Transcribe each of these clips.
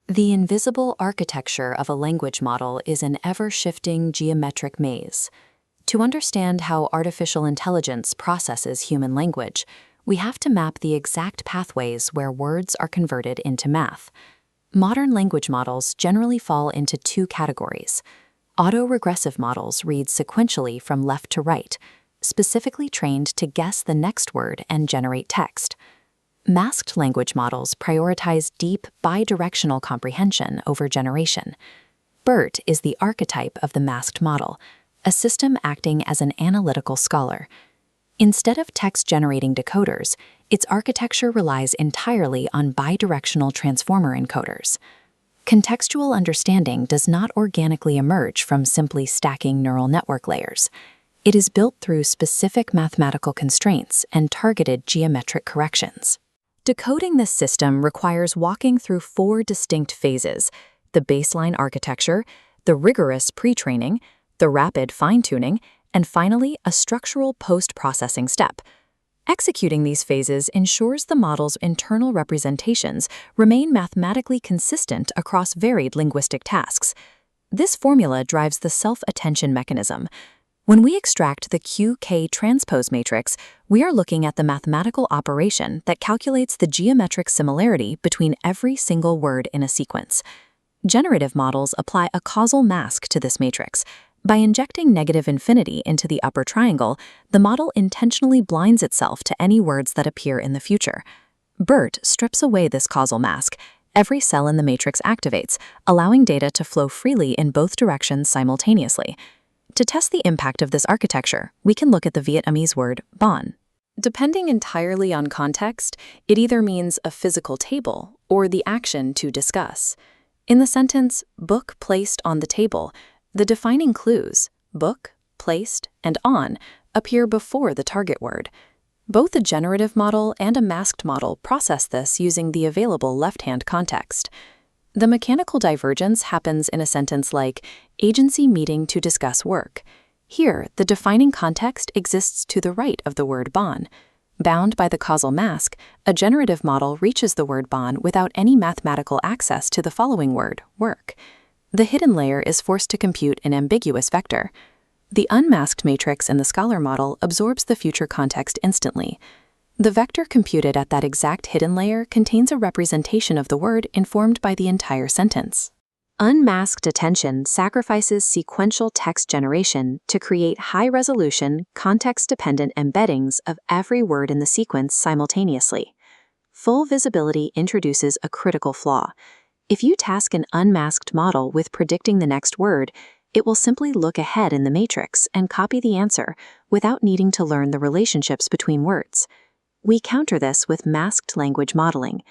The invisible architecture of a language model is an ever-shifting geometric maze. To understand how artificial intelligence processes human language, we have to map the exact pathways where words are converted into math. Modern language models generally fall into two categories. Autoregressive models read sequentially from left to right, specifically trained to guess the next word and generate text. Masked language models prioritize deep, bidirectional comprehension over generation. BERT is the archetype of the masked model, a system acting as an analytical scholar. Instead of text-generating decoders, its architecture relies entirely on bidirectional transformer encoders. Contextual understanding does not organically emerge from simply stacking neural network layers. It is built through specific mathematical constraints and targeted geometric corrections. Decoding this system requires walking through four distinct phases: the baseline architecture, the rigorous pre-training, the rapid fine-tuning, and finally, a structural post-processing step. Executing these phases ensures the model's internal representations remain mathematically consistent across varied linguistic tasks. This formula drives the self-attention mechanism. When we extract the QK transpose matrix, we are looking at the mathematical operation that calculates the geometric similarity between every single word in a sequence. Generative models apply a causal mask to this matrix. By injecting negative infinity into the upper triangle, the model intentionally blinds itself to any words that appear in the future. BERT strips away this causal mask. Every cell in the matrix activates, allowing data to flow freely in both directions simultaneously. To test the impact of this architecture, we can look at the Vietnamese word bon. Depending entirely on context, it either means a physical table or the action to discuss. In the sentence, book placed on the table, the defining clues, book, placed, and on, appear before the target word. Both a generative model and a masked model process this using the available left-hand context. The mechanical divergence happens in a sentence like, agency meeting to discuss work. Here, the defining context exists to the right of the word bon. Bound by the causal mask, a generative model reaches the word bon without any mathematical access to the following word, work. The hidden layer is forced to compute an ambiguous vector. The unmasked matrix in the Scholar model absorbs the future context instantly. The vector computed at that exact hidden layer contains a representation of the word informed by the entire sentence. Unmasked attention sacrifices sequential text generation to create high-resolution, context-dependent embeddings of every word in the sequence simultaneously. Full visibility introduces a critical flaw. If you task an unmasked model with predicting the next word, it will simply look ahead in the matrix and copy the answer without needing to learn the relationships between words. We counter this with masked language modeling.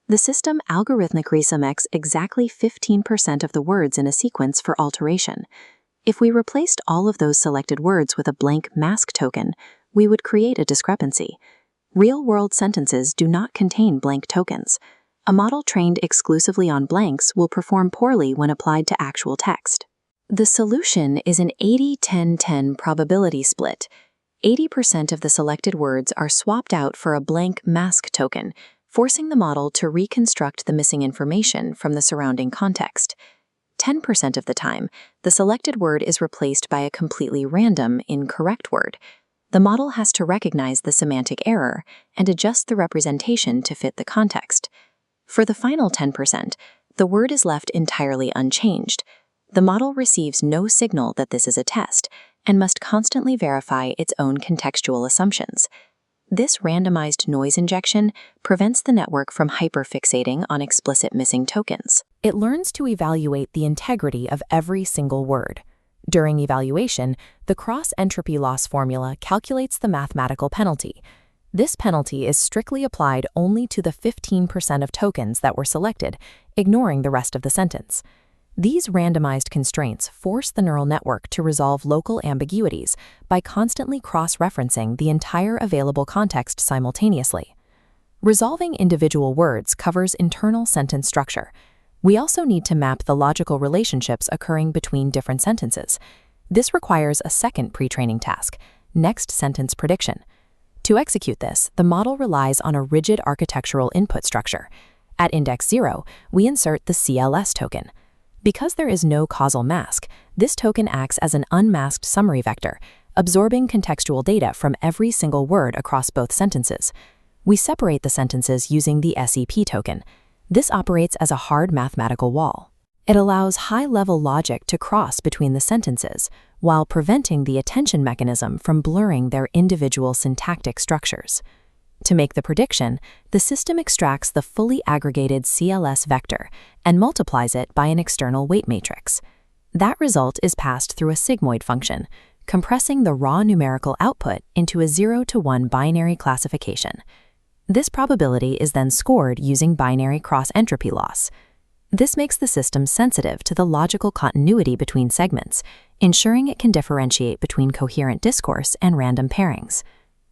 The system algorithmically selects exactly 15% of the words in a sequence for alteration. If we replaced all of those selected words with a blank mask token, we would create a discrepancy. Real-world sentences do not contain blank tokens. A model trained exclusively on blanks will perform poorly when applied to actual text. The solution is an 80-10-10 probability split. 80% of the selected words are swapped out for a blank mask token, forcing the model to reconstruct the missing information from the surrounding context. 10% of the time, the selected word is replaced by a completely random, incorrect word. The model has to recognize the semantic error and adjust the representation to fit the context. For the final 10%, the word is left entirely unchanged. The model receives no signal that this is a test and must constantly verify its own contextual assumptions. This randomized noise injection prevents the network from hyperfixating on explicit missing tokens. It learns to evaluate the integrity of every single word. During evaluation, the cross-entropy loss formula calculates the mathematical penalty. This penalty is strictly applied only to the 15% of tokens that were selected, ignoring the rest of the sentence. These randomized constraints force the neural network to resolve local ambiguities by constantly cross-referencing the entire available context simultaneously. Resolving individual words covers internal sentence structure. We also need to map the logical relationships occurring between different sentences. This requires a second pre-training task, next sentence prediction. To execute this, the model relies on a rigid architectural input structure. At index 0, we insert the CLS token. Because there is no causal mask, this token acts as an unmasked summary vector, absorbing contextual data from every single word across both sentences. We separate the sentences using the SEP token. This operates as a hard mathematical wall. It allows high-level logic to cross between the sentences, while preventing the attention mechanism from blurring their individual syntactic structures. To make the prediction, the system extracts the fully aggregated CLS vector and multiplies it by an external weight matrix. That result is passed through a sigmoid function, compressing the raw numerical output into a 0 to 1 binary classification. This probability is then scored using binary cross-entropy loss. This makes the system sensitive to the logical continuity between segments, ensuring it can differentiate between coherent discourse and random pairings.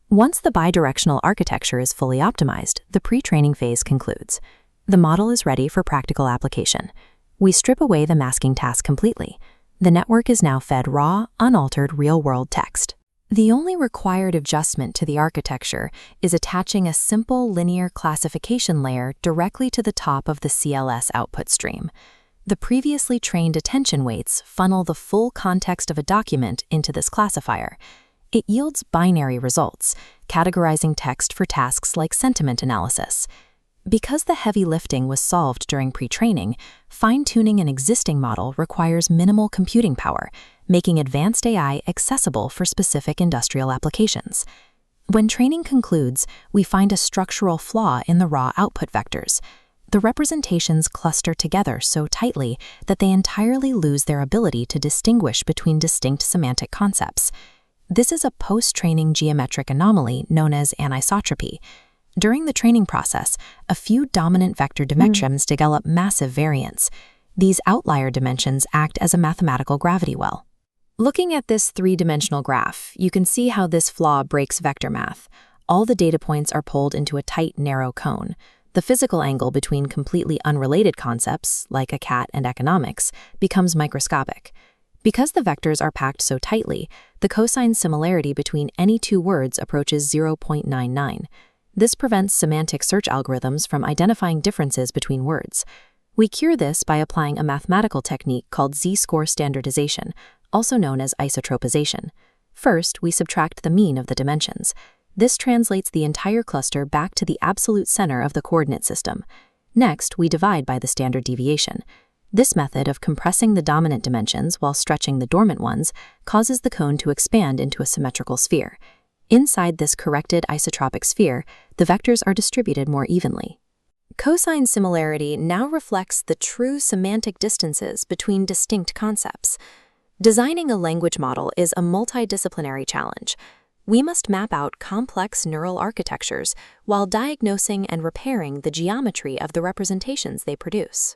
Once the bidirectional architecture is fully optimized, the pre-training phase concludes. The model is ready for practical application. We strip away the masking task completely. The network is now fed raw, unaltered real-world text. The only required adjustment to the architecture is attaching a simple linear classification layer directly to the top of the CLS output stream. The previously trained attention weights funnel the full context of a document into this classifier. It yields binary results, categorizing text for tasks like sentiment analysis. Because the heavy lifting was solved during pre-training, fine-tuning an existing model requires minimal computing power, making advanced AI accessible for specific industrial applications. When training concludes, we find a structural flaw in the raw output vectors. The representations cluster together so tightly that they entirely lose their ability to distinguish between distinct semantic concepts. This is a post-training geometric anomaly known as anisotropy. During the training process, a few dominant vector dimensions develop massive variance. These outlier dimensions act as a mathematical gravity well. Looking at this three-dimensional graph, you can see how this flaw breaks vector math. All the data points are pulled into a tight, narrow cone. The physical angle between completely unrelated concepts, like a cat and economics, becomes microscopic. Because the vectors are packed so tightly, the cosine similarity between any two words approaches 0.99. This prevents semantic search algorithms from identifying differences between words. We cure this by applying a mathematical technique called z-score standardization, also known as isotropization. First, we subtract the mean of the dimensions. This translates the entire cluster back to the absolute center of the coordinate system. Next, we divide by the standard deviation. This method of compressing the dominant dimensions while stretching the dormant ones causes the cone to expand into a symmetrical sphere. Inside this corrected isotropic sphere, the vectors are distributed more evenly. Cosine similarity now reflects the true semantic distances between distinct concepts. Designing a language model is a multidisciplinary challenge. We must map out complex neural architectures while diagnosing and repairing the geometry of the representations they produce.